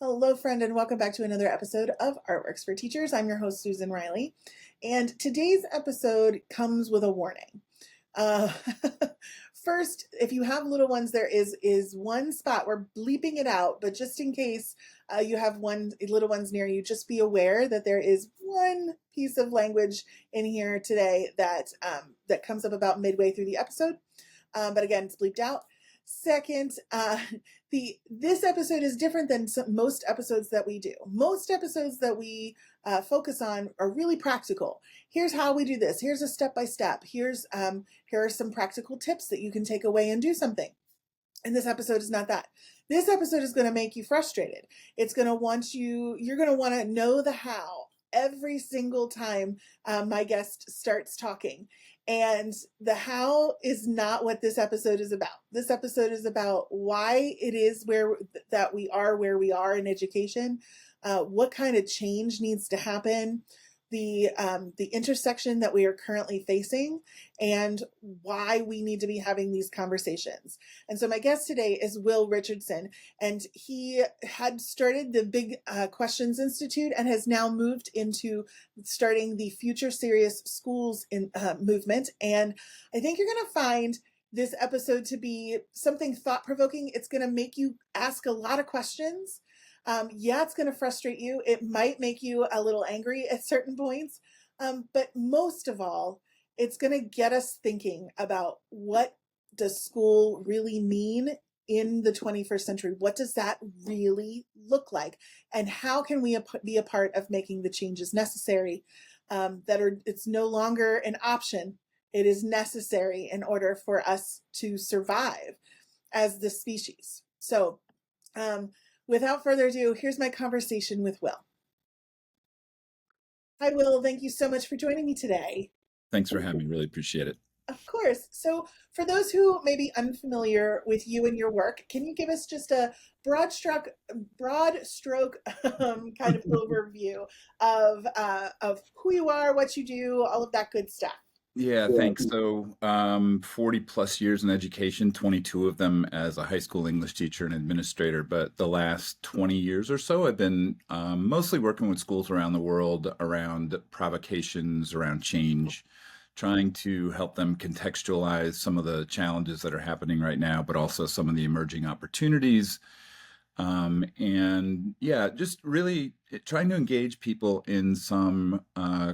Hello, friend, and welcome back to another episode of Artworks for Teachers. I'm your host, Susan Riley, and today's episode comes with a warning. Uh, First, if you have little ones, there is one spot, we're bleeping it out, but just in case you have little ones near you, just be aware that there is one piece of language in here today that comes up about midway through the episode. But again, it's bleeped out. Second, this episode is different than most episodes that we do. Most episodes that we focus on are really practical. Here's how we do this. Here's a step-by-step. Here are some practical tips that you can take away and do something. And this episode is not that. This episode is going to make you frustrated. You're going to want to know the how every single time my guest starts talking. And the how is not what this episode is about. This episode is about why it is that we are where we are in education, what kind of change needs to happen, the intersection that we are currently facing, and why we need to be having these conversations. And so my guest today is Will Richardson, and he had started the Big Questions Institute and has now moved into starting the Future Serious Schools movement. And I think you're going to find this episode to be something thought-provoking. It's going to make you ask a lot of questions. It's going to frustrate you. It might make you a little angry at certain points. But most of all, it's going to get us thinking about what does school really mean in the 21st century? What does that really look like? And how can we be a part of making the changes necessary it's no longer an option. It is necessary in order for us to survive as the species. So, without further ado, here's my conversation with Will. Hi, Will. Thank you so much for joining me today. Thanks for having me. Really appreciate it. Of course. So for those who may be unfamiliar with you and your work, can you give us just a broad stroke kind of overview of who you are, what you do, all of that good stuff? Yeah, thanks. So 40 plus years in education, 22 of them as a high school English teacher and administrator. But the last 20 years or so, I've been mostly working with schools around the world around provocations, around change, trying to help them contextualize some of the challenges that are happening right now, but also some of the emerging opportunities. Just really trying to engage people in some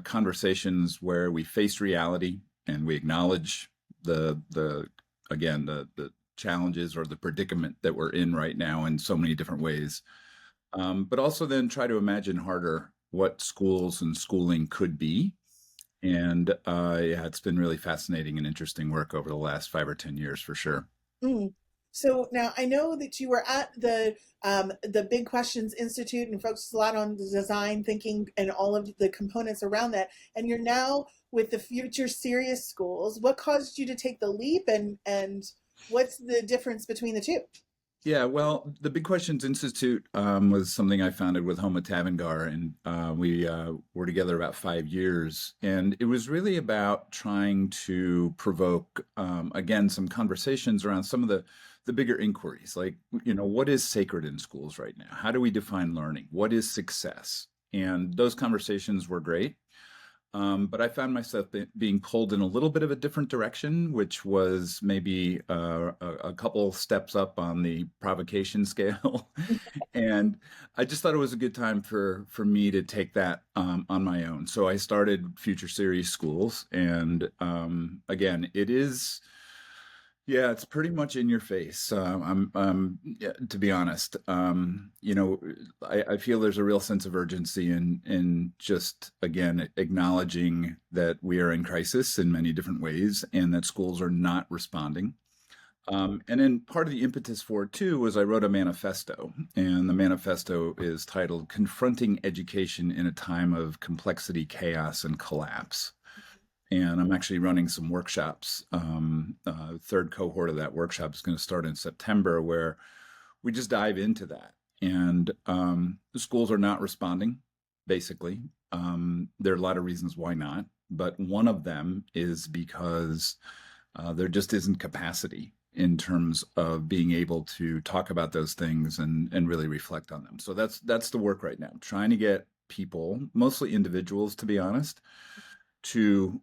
conversations where we face reality and we acknowledge the challenges or the predicament that we're in right now in so many different ways. But also then try to imagine harder what schools and schooling could be. And it's been really fascinating and interesting work over the last 5 or 10 years for sure. Mm. So now I know that you were at the Big Questions Institute and focused a lot on the design thinking and all of the components around that. And you're now with the Future Serious Schools. What caused you to take the leap, and what's the difference between the two? Yeah, well, the Big Questions Institute was something I founded with Homa Tavangar, and we were together about 5 years. And it was really about trying to provoke, again, some conversations around some of the bigger inquiries, like, what is sacred in schools right now? How do we define learning? What is success? And those conversations were great. But I found myself being pulled in a little bit of a different direction, which was maybe a couple steps up on the provocation scale. And I just thought it was a good time for me to take that on my own. So I started Future Series Schools. And again, it's pretty much in your face. To be honest, I feel there's a real sense of urgency in just, again, acknowledging that we are in crisis in many different ways and that schools are not responding. And then part of the impetus for it too was I wrote a manifesto, and the manifesto is titled "Confronting Education in a Time of Complexity, Chaos, and Collapse." And I'm actually running some workshops. Third cohort of that workshop is going to start in September, where we just dive into that. And the schools are not responding, basically. There are a lot of reasons why not, but one of them is because there just isn't capacity in terms of being able to talk about those things and really reflect on them. So that's the work right now, trying to get people, mostly individuals, to be honest, to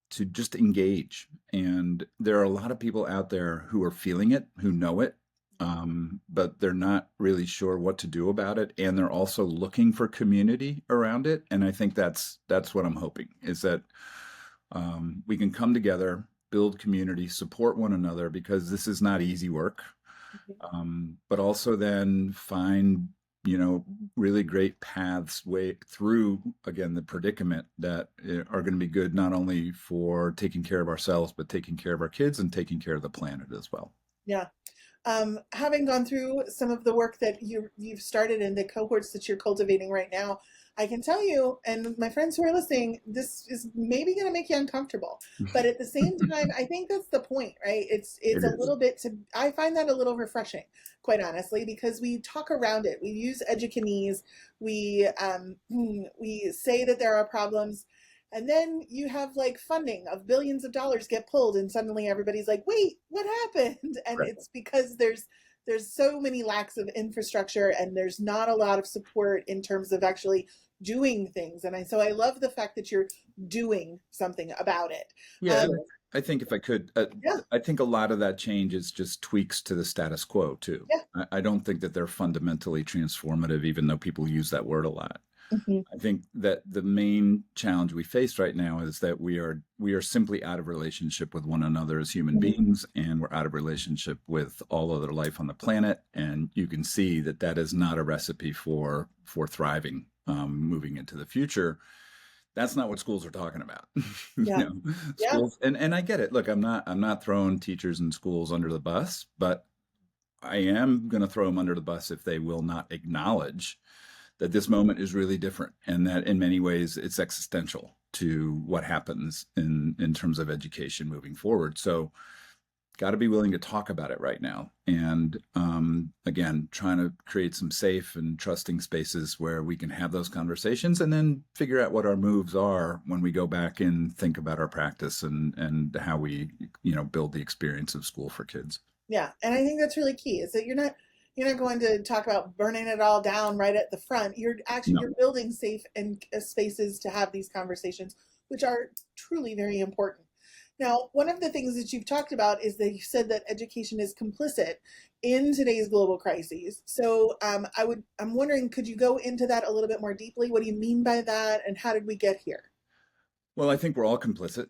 to just engage. And there are a lot of people out there who are feeling it, who know it, but they're not really sure what to do about it, and they're also looking for community around it. And I think that's what I'm hoping is that we can come together, build community, support one another because this is not easy work, but also then find really great paths way through again the predicament that are going to be good not only for taking care of ourselves but taking care of our kids and taking care of the planet as well. Yeah. Having gone through some of the work that you've started in the cohorts that you're cultivating right now, I can tell you, and my friends who are listening, this is maybe going to make you uncomfortable, but at the same time, I think that's the point, right? It's It a is. little bit to I find that a little refreshing, quite honestly, because we talk around it. We use educanese. We say that there are problems. And then you have like funding of billions of dollars get pulled, and suddenly everybody's like, "Wait, what happened?" And Right. it's because there's so many lacks of infrastructure, and there's not a lot of support in terms of actually doing things. And so I love the fact that you're doing something about it. Yeah, Um, and I think if I could, yeah, I think a lot of that change is just tweaks to the status quo too. yeah, I don't think that they're fundamentally transformative, even though people use that word a lot. hmm, I think that the main challenge we face right now is that we are simply out of relationship with one another as human hmm, beings, and we're out of relationship with all other life on the planet. And you can see that that is not a recipe for thriving moving into the future. That's not what schools are talking about. yeah, yeah, Schools, and I get it. Look, I'm not throwing teachers and schools under the bus, but I am going to throw them under the bus if they will not acknowledge that this moment is really different and that in many ways it's existential to what happens in terms of education moving forward. So got to be willing to talk about it right now. And again, trying to create some safe and trusting spaces where we can have those conversations and then figure out what our moves are when we go back and think about our practice and how we, build the experience of school for kids. yeah. And I think that's really key is that you're not going to talk about burning it all down right at the front. You're No. building safe and spaces to have these conversations, which are truly very important. Now, one of the things that you've talked about is that you said that education is complicit in today's global crises. So, I'm wondering, could you go into that a little bit more deeply? What do you mean by that, and how did we get here? Well, I think we're all complicit,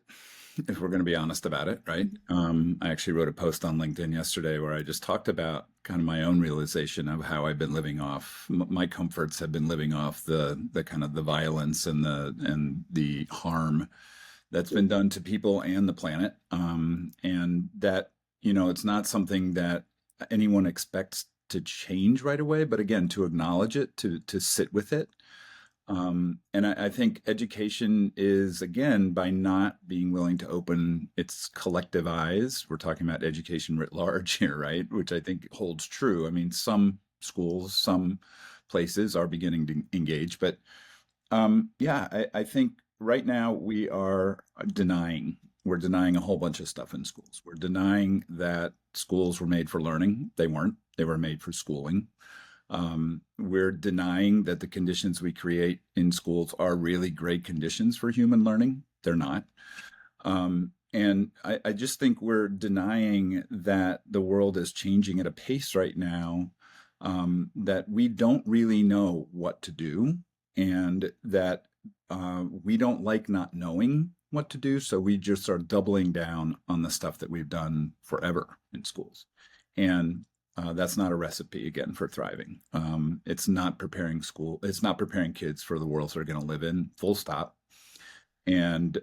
if we're going to be honest about it, right? I actually wrote a post on LinkedIn yesterday where I just talked about kind of my own realization of how I've been living off my comforts have been living off the kind of the violence and the harm that's been done to people and the planet, and that it's not something that anyone expects to change right away, but again, to acknowledge it, to sit with it, and I think education is, again, by not being willing to open its collective eyes. We're talking about education writ large here, right? Which I think holds true. I mean, some schools, some places are beginning to engage, but yeah, I think right now we are denying. We're denying a whole bunch of stuff in schools. We're denying that schools were made for learning. They weren't. They were made for schooling. We're denying that the conditions we create in schools are really great conditions for human learning. They're not. And I just think we're denying that the world is changing at a pace right now, that we don't really know what to do, and that we don't like not knowing what to do. So we just are doubling down on the stuff that we've done forever in schools. And that's not a recipe again for thriving. It's not preparing school. It's not preparing kids for the worlds they're going to live in. Full stop. And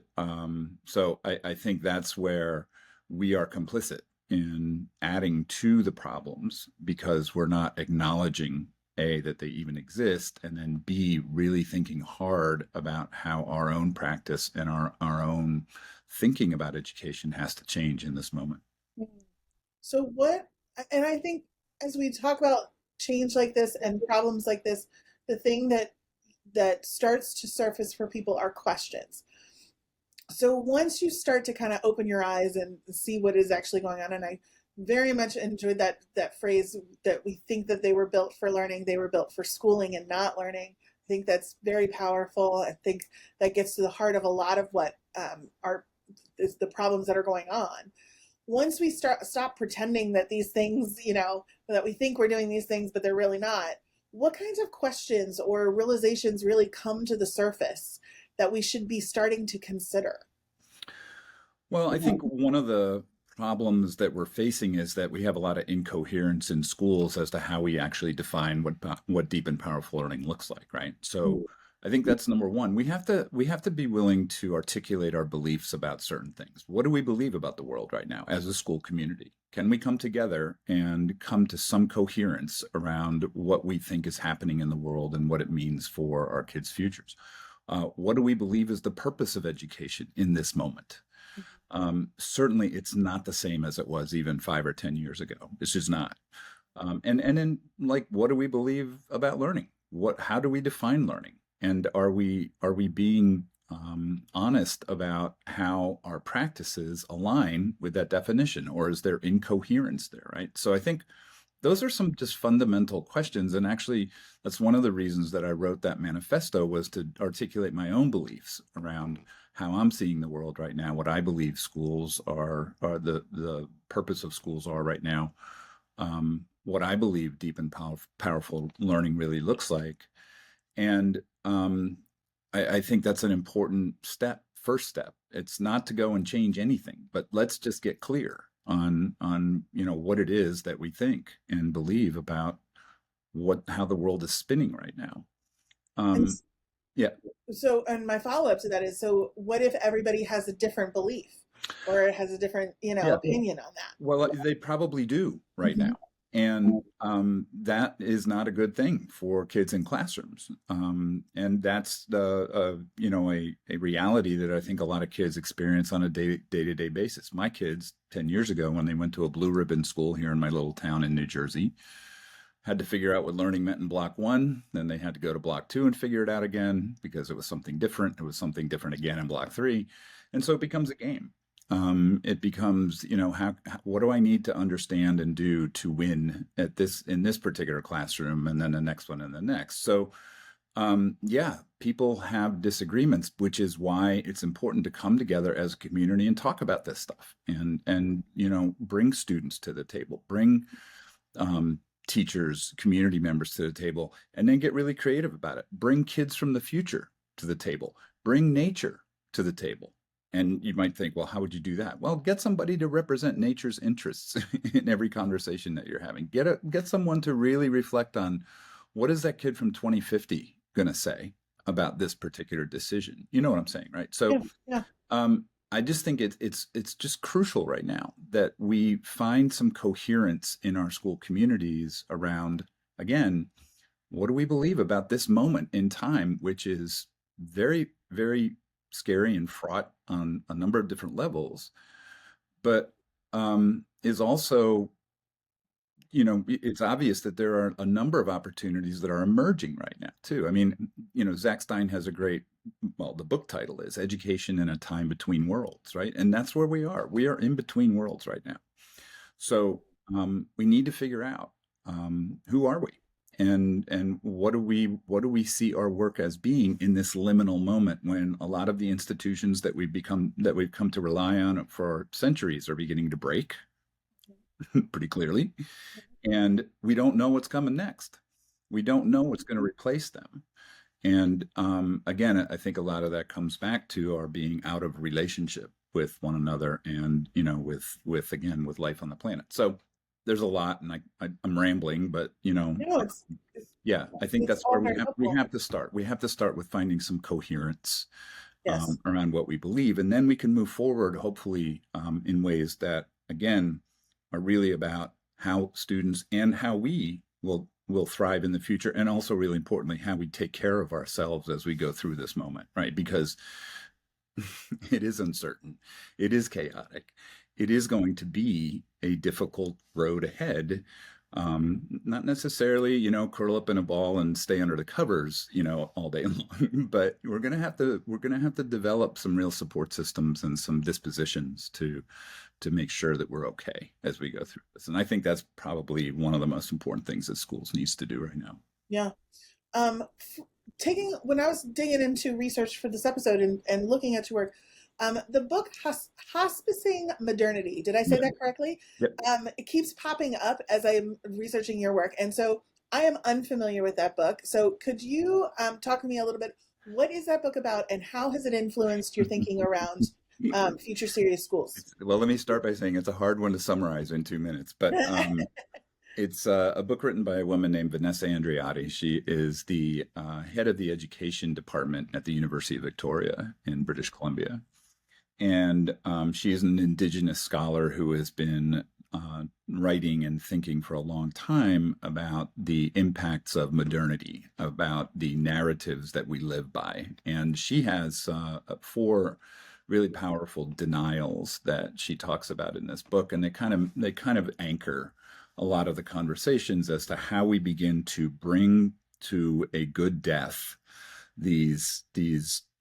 so I think that's where we are complicit in adding to the problems because we're not acknowledging A, that they even exist, and then B, really thinking hard about how our own practice and our own thinking about education has to change in this moment. So what, and I think as we talk about change like this and problems like this, the thing that starts to surface for people are questions. So once you start to kind of open your eyes and see what is actually going on, and I very much enjoyed that phrase that we think that they were built for learning, they were built for schooling and not learning. I think that's very powerful. I think that gets to the heart of a lot of what are is the problems that are going on. Once we stop pretending that these things, that we think we're doing these things, but they're really not, what kinds of questions or realizations really come to the surface that we should be starting to consider? Well, I think one of the problems that we're facing is that we have a lot of incoherence in schools as to how we actually define what deep and powerful learning looks like, right? So I think that's number one. We have to be willing to articulate our beliefs about certain things. What do we believe about the world right now as a school community? Can we come together and come to some coherence around what we think is happening in the world and what it means for our kids' futures? What do we believe is the purpose of education in this moment? Certainly, it's not the same as it was even 5 or 10 years ago. It's just not. And then, like, what do we believe about learning? How do we define learning? And are we being honest about how our practices align with that definition, or is there incoherence there, right? So I think those are some just fundamental questions. And actually, that's one of the reasons that I wrote that manifesto, was to articulate my own beliefs around how I'm seeing the world right now, what I believe schools are the purpose of schools are right now, what I believe deep and powerful learning really looks like. And I think that's an important first step. It's not to go and change anything, but let's just get clear on what it is that we think and believe about how the world is spinning right now. And Yeah, so, and my follow up to that is, so what if everybody has a different belief or has a different, yeah. opinion on that? Well, they probably do right Mhm. now. And that is not a good thing for kids in classrooms. And that's a reality that I think a lot of kids experience on a day-to-day basis. My kids, 10 years ago, when they went to a blue ribbon school here in my little town in New Jersey, had to figure out what learning meant in block one. Then they had to go to block two and figure it out again because it was something different. It was something different again in block three. And so it becomes a game. It becomes, what do I need to understand and do to win in this particular classroom, and then the next one and the next. So, yeah, people have disagreements, which is why it's important to come together as a community and talk about this stuff, and bring students to the table, bring teachers, community members to the table, and then get really creative about it. Bring kids from the future to the table. Bring nature to the table. And you might think, well, how would you do that? Well, get somebody to represent nature's interests in every conversation that you're having. Get someone to really reflect on, what is that kid from 2050 going to say about this particular decision? You know what I'm saying, right? So, Yeah, yeah. I just think it's just crucial right now that we find some coherence in our school communities around, again, what do we believe about this moment in time, which is very, very scary and fraught on a number of different levels, but is also, it's obvious that there are a number of opportunities that are emerging right now too. I mean, Zach Stein has the book title is Education in a Time Between Worlds, right? And that's where we are. We are in between worlds right now. So we need to figure out, who are we, and what do we see our work as being in this liminal moment when a lot of the institutions that we've come to rely on for centuries are beginning to break pretty clearly, and we don't know what's coming next. We don't know what's going to replace them. And again, I think a lot of that comes back to our being out of relationship with one another, and with life on the planet. So there's a lot, and I'm rambling, but No, it's yeah, I think it's that's all where very we helpful. have to start. We have to start with finding some coherence Yes. around what we believe, and then we can move forward, hopefully, in ways that, again, are really about how students and how we will thrive in the future, and also, really importantly, how we take care of ourselves as we go through this moment, right? Because it is uncertain, it is chaotic, it is going to be a difficult road ahead. Not necessarily, curl up in a ball and stay under the covers, all day long, but we're gonna have to develop some real support systems and some dispositions to make sure that we're okay as we go through this. And I think that's probably one of the most important things that schools needs to do right now. Yeah. Taking when I was digging into research for this episode and looking at your work, the book Hospicing Modernity, did I say Yeah. that correctly? Yep. It keeps popping up as I'm researching your work. And so I am unfamiliar with that book. So could you talk to me a little bit? What is that book about and how has it influenced your thinking around future serious schools? Well, let me start by saying it's a hard one to summarize in 2 minutes, but it's a book written by a woman named Vanessa Andreotti. She is the head of the education department at the University of Victoria in British Columbia. And she is an Indigenous scholar who has been writing and thinking for a long time about the impacts of modernity, about the narratives that we live by. And she has four really powerful denials that she talks about in this book, and they kind of anchor a lot of the conversations as to how we begin to bring to a good death these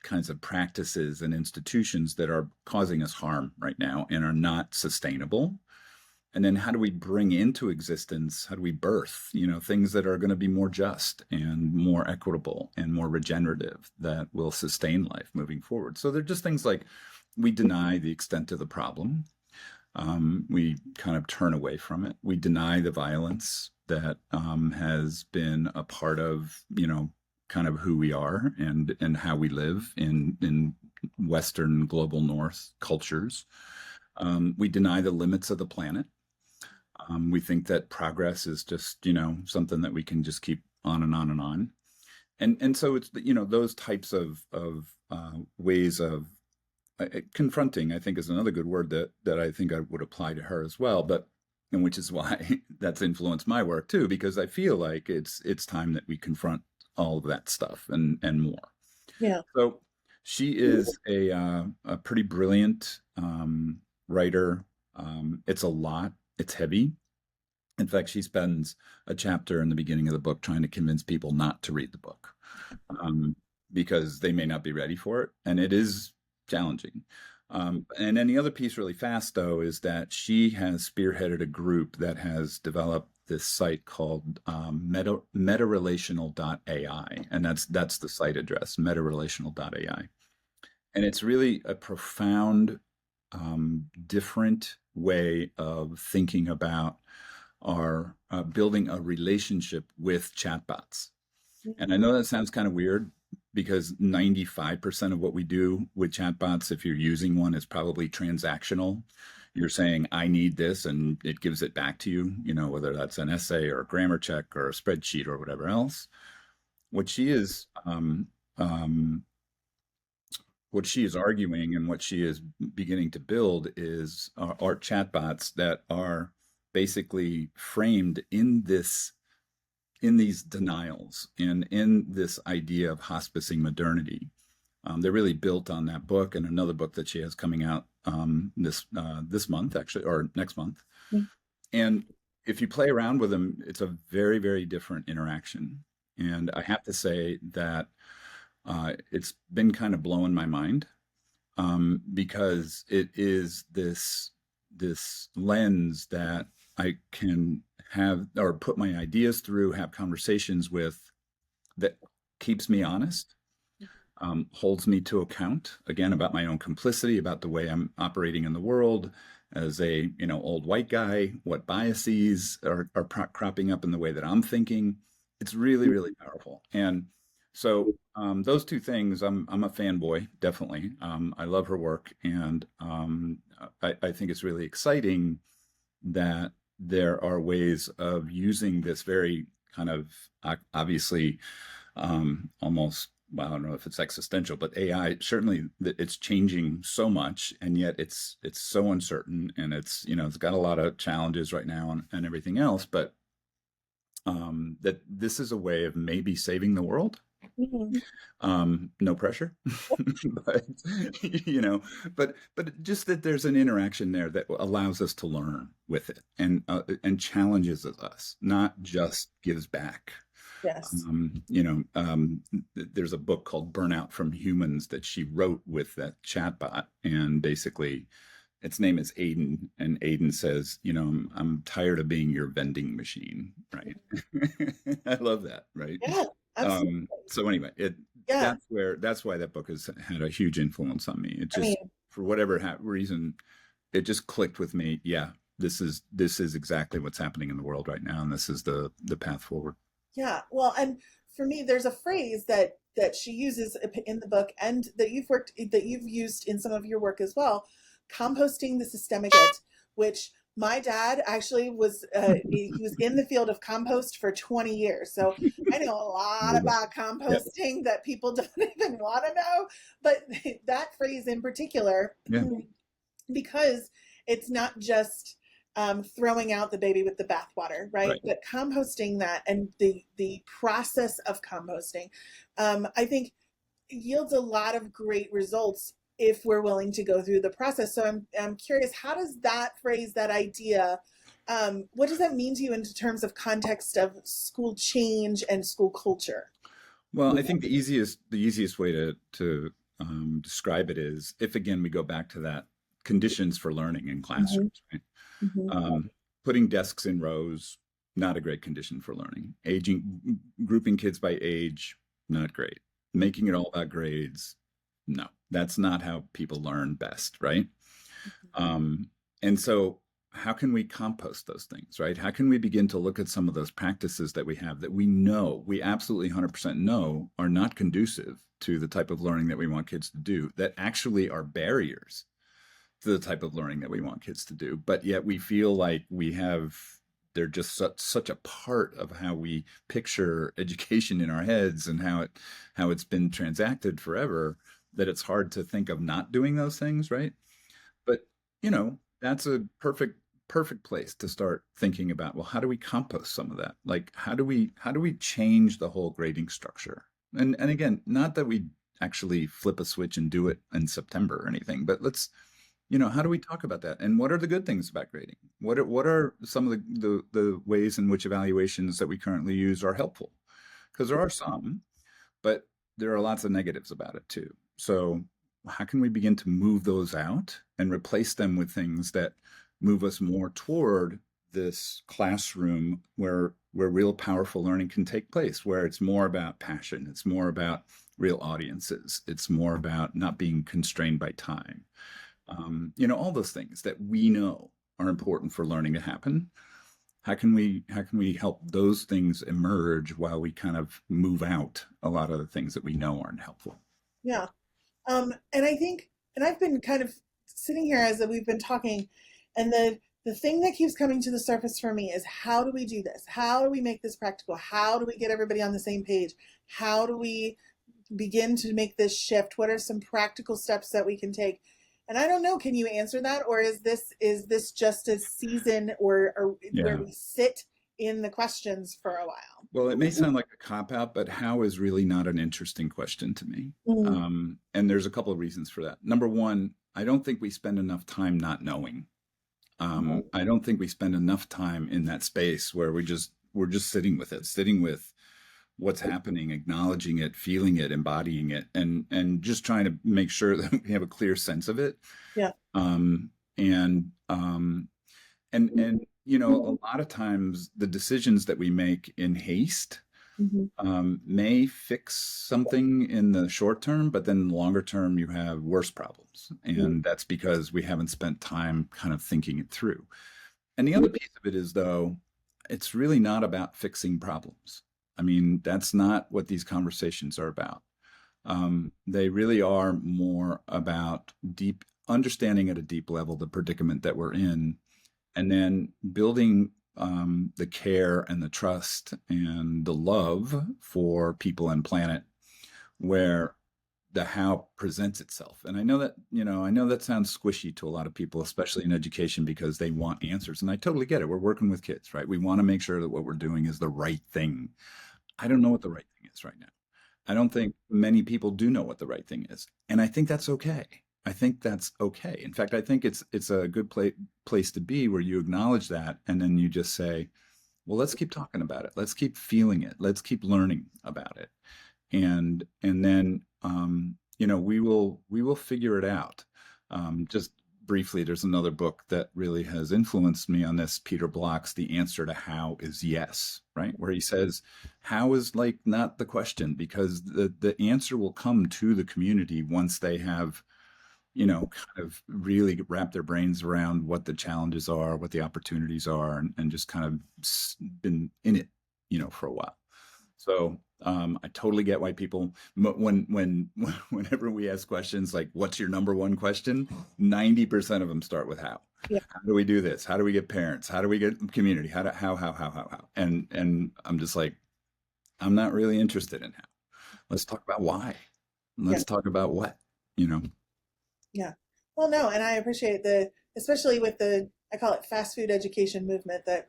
kinds of practices and institutions that are causing us harm right now and are not sustainable. And then how do we bring into existence, how do we birth, things that are going to be more just and more equitable and more regenerative that will sustain life moving forward? So they're just things like we deny the extent of the problem. We kind of turn away from it. We deny the violence that has been a part of, kind of who we are and how we live in Western global North cultures. We deny the limits of the planet. We think that progress is just, something that we can just keep on and on and on. And so it's, those types of ways of confronting, I think, is another good word that I think I would apply to her as well. But and which is why that's influenced my work too, because I feel like it's time that we confront all of that stuff and more. Yeah. So she is a pretty brilliant writer. It's a lot. It's heavy. In fact, she spends a chapter in the beginning of the book trying to convince people not to read the book um, because they may not be ready for it, and it is challenging. And then the other piece, really fast though, is that she has spearheaded a group that has developed this site called metarelational.ai, and that's the site address, metarelational.ai. And it's really a profound, different way of thinking about our building a relationship with chatbots. And I know that sounds kind of weird because 95% of what we do with chatbots, if you're using one, is probably transactional. You're saying, I need this, and it gives it back to you, whether that's an essay or a grammar check or a spreadsheet or whatever else. What she is um, what she is arguing and what she is beginning to build is are chatbots that are basically framed in these denials and in this idea of hospicing modernity. They're really built on that book and another book that she has coming out this month, actually, or next month. Mm. And if you play around with them, it's a very, very different interaction. And I have to say that it's been kind of blowing my mind because it is this lens that I can have or put my ideas through, have conversations with that keeps me honest, holds me to account again about my own complicity, about the way I'm operating in the world as a old white guy, what biases are cropping up in the way that I'm thinking. It's really, really powerful. And so those two things, I'm a fanboy, definitely. I love her work, and I think it's really exciting that there are ways of using this very kind of obviously almost, well, I don't know if it's existential, but AI certainly it's changing so much, and yet it's so uncertain, and it's got a lot of challenges right now and everything else. But that this is a way of maybe saving the world. Mhm. No pressure, but you know, but just that there's an interaction there that allows us to learn with it and challenges us, not just gives back. Yes. There's a book called Burnout from Humans that she wrote with that chatbot, and basically its name is Aiden, and Aiden says, I'm tired of being your vending machine, right? I love that, right? Yeah, absolutely. So anyway, Yeah. that's why that book has had a huge influence on me. It I mean, just, for whatever reason, it just clicked with me. Yeah, this is exactly what's happening in the world right now, and this is the path forward. yeah. Well, and for me, there's a phrase that she uses in the book, and that you've used in some of your work as well, composting the systemic it, which my dad actually was he was in the field of compost for 20 years. So I know a lot Love it. about Yeah, composting that people don't even want to know. But that phrase in particular, yeah, because it's not just throwing out the baby with the bathwater, right? right. But composting that and the process of composting, I think yields a lot of great results if we're willing to go through the process. So I'm curious, how does that phrase, that idea, what does that mean to you in terms of context of school change and school culture? Well, I think the easiest way to describe it is if again we go back to that conditions for learning in Hmm. classrooms, right? Hmm. Putting desks in rows, not a great condition for learning. Grouping kids by age, not great. Making it all about grades, no, that's not how people learn best, right? Um, and so, how can we compost those things, right? How can we begin to look at some of those practices that we have that we absolutely 100% know are not conducive to the type of learning that we want kids to do, that actually are barriers to the type of learning that we want kids to do, but yet we feel like they're just such a part of how we picture education in our heads and how it's been transacted forever that it's hard to think of not doing those things, right? But that's a perfect place to start thinking about, well, how do we compost some of that? Like how do we change the whole grading structure? And again, not that we actually flip a switch and do it in September or anything, but how do we talk about that? And what are the good things about grading? What are some of the ways in which evaluations that we currently use are helpful? Because there are some, but there are lots of negatives about it too. So how can we begin to move those out and replace them with things that move us more toward this classroom where real powerful learning can take place, where it's more about passion, it's more about real audiences, it's more about not being constrained by time. All those things that we know are important for learning to happen. How can we help those things emerge while we kind of move out a lot of the things that we know aren't helpful? Yeah. And I think, and I've been kind of sitting here as we've been talking, and the thing that keeps coming to the surface for me is, how do we do this? How do we make this practical? How do we get everybody on the same page? How do we begin to make this shift? What are some practical steps that we can take? And I don't know, can you answer that? Or is this just a season or where Yeah. we sit in the questions for a while? Well, it may sound like a cop out, but how is really not an interesting question to me. Mm. And there's a couple of reasons for that. Number one, I don't think we spend enough time not knowing. I don't think we spend enough time in that space where we're just sitting with it, sitting with what's happening, acknowledging it, feeling it, embodying it, and just trying to make sure that we have a clear sense of it. Yeah. Um, and a lot of times the decisions that we make in haste Mhm. may fix something in the short term, but then in the longer term you have worse problems, Mhm. and that's because we haven't spent time kind of thinking it through. And the other piece of it is, though, it's really not about fixing problems. I mean, that's not what these conversations are about. They really are more about deep understanding at a deep level the predicament that we're in, and then building the care and the trust and the love for people and planet where the how presents itself. And I know that sounds squishy to a lot of people, especially in education, because they want answers. And I totally get it. We're working with kids, right? We want to make sure that what we're doing is the right thing. I don't know what the right thing is right now. I don't think many people do know what the right thing is. And I think that's okay. I think that's okay. In fact, I think it's a good place to be where you acknowledge that and then you just say, well, let's keep talking about it. Let's keep feeling it. Let's keep learning about it. And then we will figure it out. Just briefly, there's another book that really has influenced me on this. Peter Block's The Answer to How is Yes, right? Where he says, how is like not the question, because the answer will come to the community once they have, kind of really wrap their brains around what the challenges are, what the opportunities are, and just kind of been in it, for a while. So I totally get why people whenever we ask questions like "What's your number one question?" 90% of them start with "How." Yeah, How do we do this? How do we get parents? How do we get community? How? And I'm just like, I'm not really interested in how. Let's talk about why. yeah, Let's talk about what. You know. yeah. Well, no, and I appreciate especially with I call it fast food education movement that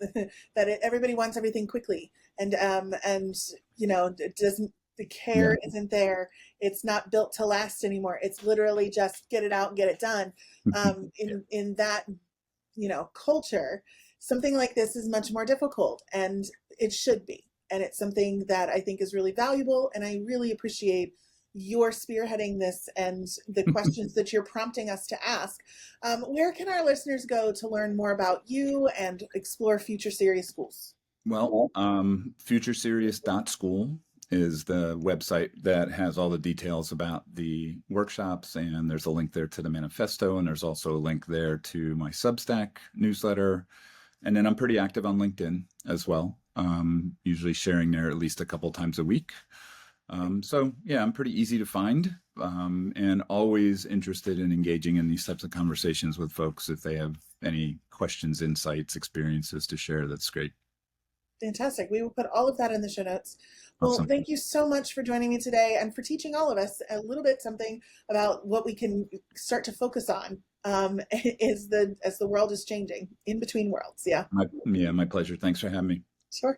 everybody wants everything quickly, and it doesn't, the Yeah. care isn't there. It's not built to last anymore. It's literally just get it out and get it done. Yeah. In that, culture, something like this is much more difficult, and it should be. And it's something that I think is really valuable, and I really appreciate your spearheading this and the questions that you're prompting us to ask. Where can our listeners go to learn more about you and explore future series schools? Well, futureserious.school is the website that has all the details about the workshops, and there's a link there to the manifesto, and there's also a link there to my Substack newsletter. And then I'm pretty active on LinkedIn as well, usually sharing there at least a couple times a week. So yeah, I'm pretty easy to find, and always interested in engaging in these types of conversations with folks if they have any questions, insights, experiences to share. That's great. Fantastic. We will put all of that in the show notes. Well, Awesome. thank you so much for joining me today and for teaching all of us a little bit something about what we can start to focus on, as the world is changing in between worlds. Yeah, My pleasure. Thanks for having me. sure.